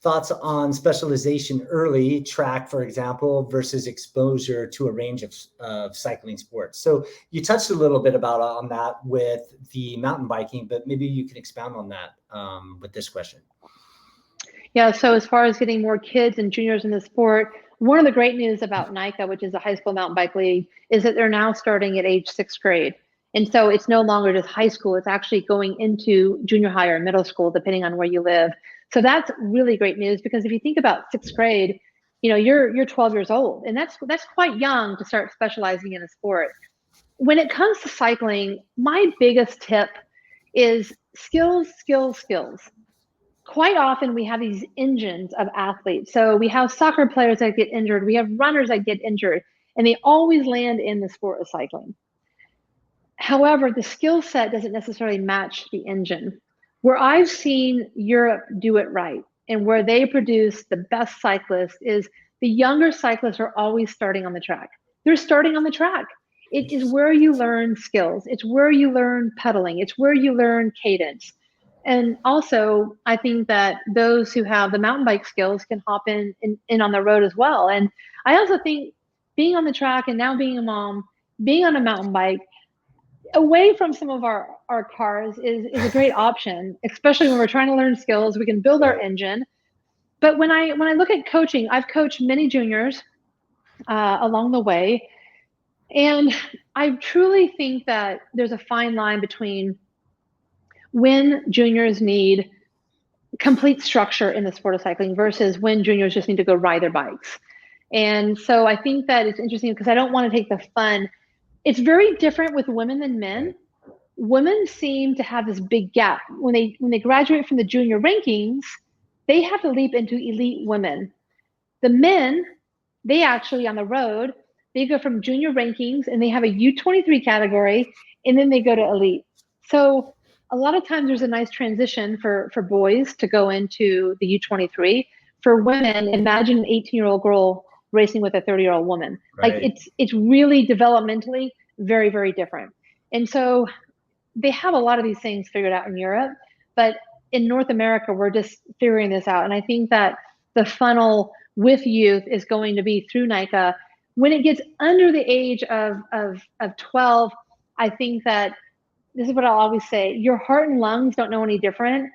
Thoughts on specialization early, track, for example, versus exposure to a range of cycling sports. So you touched a little bit on that with the mountain biking, but maybe you can expound on that with this question. Yeah, so as far as getting more kids and juniors in the sport, one of the great news about NICA, which is the high school mountain bike league, is that they're now starting at age 6th grade. And so it's no longer just high school, it's actually going into junior high or middle school, depending on where you live. So that's really great news, because if you think about 6th grade, you're 12 years old, and that's quite young to start specializing in a sport. When it comes to cycling, my biggest tip is skills, skills, skills. Quite often we have these engines of athletes. So we have soccer players that get injured, we have runners that get injured, and they always land in the sport of cycling. However, the skill set doesn't necessarily match the engine. Where I've seen Europe do it right and where they produce the best cyclists is the younger cyclists are always starting on the track. They're starting on the track. It is where you learn skills. It's where you learn pedaling. It's where you learn cadence. And also, I think that those who have the mountain bike skills can hop in on the road as well. And I also think being on the track and now being a mom, being on a mountain bike, away from some of our cars is a great option, especially when we're trying to learn skills. We can build our engine. But when I look at coaching, I've coached many juniors along the way. And I truly think that there's a fine line between when juniors need complete structure in the sport of cycling versus when juniors just need to go ride their bikes. And so I think that it's interesting because I don't want to take the fun. It's very different with women than men. Women seem to have this big gap. When they graduate from the junior rankings, they have to leap into elite women. The men, they actually on the road, they go from junior rankings and they have a U23 category, and then they go to elite. So a lot of times there's a nice transition for boys to go into the U23. For women, imagine an 18-year-old girl racing with a 30-year-old woman. Right. Like it's really developmentally very, very different. And so they have a lot of these things figured out in Europe, but in North America, we're just figuring this out. And I think that the funnel with youth is going to be through NICA. When it gets under the age of 12, I think that this is what I'll always say, your heart and lungs don't know any different.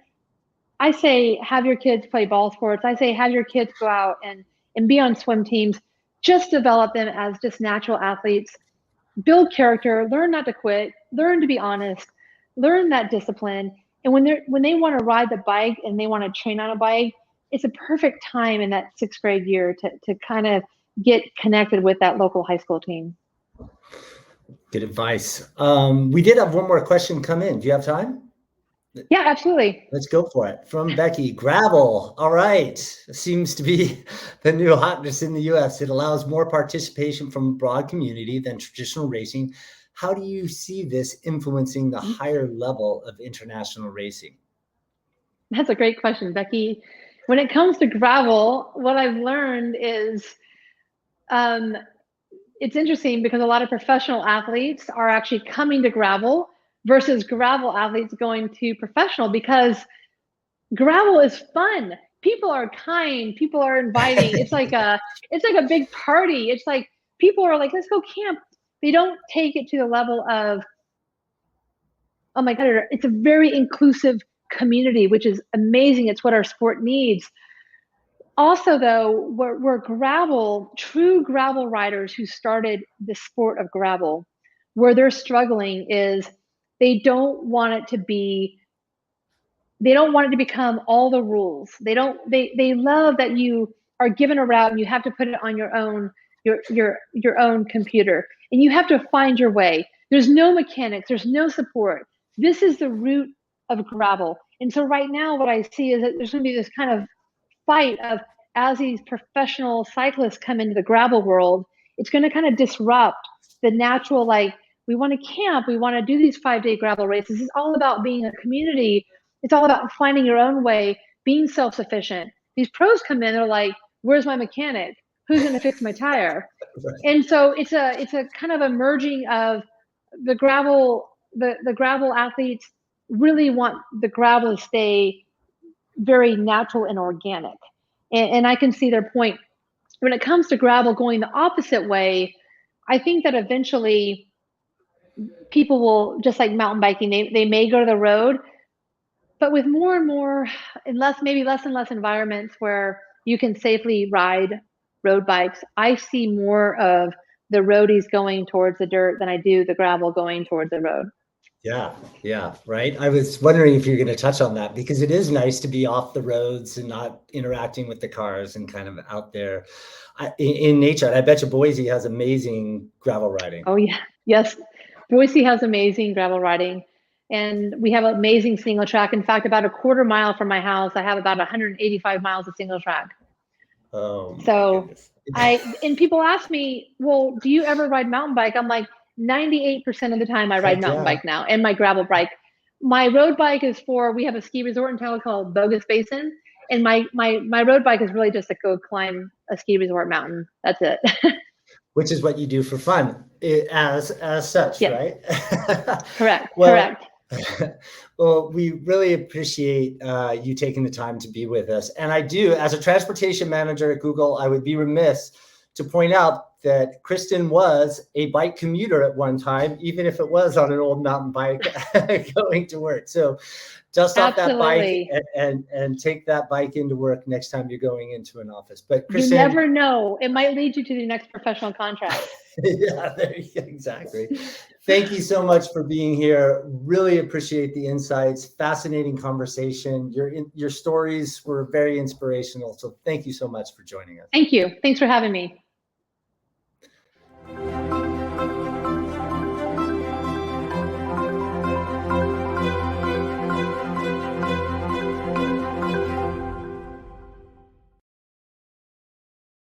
I say, have your kids play ball sports. I say, have your kids go out and be on swim teams. Just develop them as just natural athletes. Build character, learn not to quit, learn to be honest, learn that discipline. And when they want to ride the bike and they want to train on a bike, it's a perfect time in that 6th grade year to kind of get connected with that local high school team. Good advice. We did have one more question come in. Do you have time? Yeah, absolutely. Let's go for it. From Becky, gravel. All right. Seems to be the new hotness in the US. It allows more participation from a broad community than traditional racing. How do you see this influencing the higher level of international racing? That's a great question, Becky. When it comes to gravel, what I've learned is it's interesting because a lot of professional athletes are actually coming to gravel versus gravel athletes going to professional, because gravel is fun. People are kind. People are inviting. It's like a big party. It's like people are like, let's go camp. They don't take it to the level of, oh my God, it's a very inclusive community, which is amazing. It's what our sport needs. Also, though, we're true gravel riders who started the sport of gravel, where they're struggling is they don't want it to become all the rules. They love that you are given a route and you have to put it on your own computer, and you have to find your way. There's no mechanics, there's no support. This is the root of gravel. And so right now what I see is that there's going to be this kind of fight of, as these professional cyclists come into the gravel world, it's going to kind of disrupt the natural, like, we want to camp, we want to do these 5-day gravel races. It's all about being a community. It's all about finding your own way, being self-sufficient. These pros come in, they're like, where's my mechanic? Who's going to fix my tire? Right. And so it's a kind of a merging of the gravel athletes really want the gravel to stay very natural and organic. And I can see their point. When it comes to gravel going the opposite way, I think that eventually people will, just like mountain biking, they may go to the road, but with more and more and less and less environments where you can safely ride road bikes, I see more of the roadies going towards the dirt than I do the gravel going towards the road. Yeah, right. I was wondering if you're going to touch on that, because it is nice to be off the roads and not interacting with the cars and kind of out there in nature. And I bet you Boise has amazing gravel riding. Oh yeah, yes. Boise has amazing gravel riding, and we have amazing single track. In fact, about a quarter mile from my house, I have about 185 miles of single track. Oh, my goodness. So and people ask me, well, do you ever ride mountain bike? I'm like, 98% of the time I ride mountain bike now, and my gravel bike. My road bike is we have a ski resort in town called Bogus Basin, and my road bike is really just to go climb a ski resort mountain. That's it. Which is what you do for fun, as such, yeah. Right? Correct. Well, correct. Well, we really appreciate you taking the time to be with us. And I do, as a transportation manager at Google, I would be remiss to point out that Kristin was a bike commuter at one time, even if it was on an old mountain bike going to work. So dust off that bike and take that bike into work next time you're going into an office. But Kristin, you never know. It might lead you to the next professional contract. Yeah, exactly. Thank you so much for being here. Really appreciate the insights. Fascinating conversation. Your stories were very inspirational. So thank you so much for joining us. Thank you. Thanks for having me.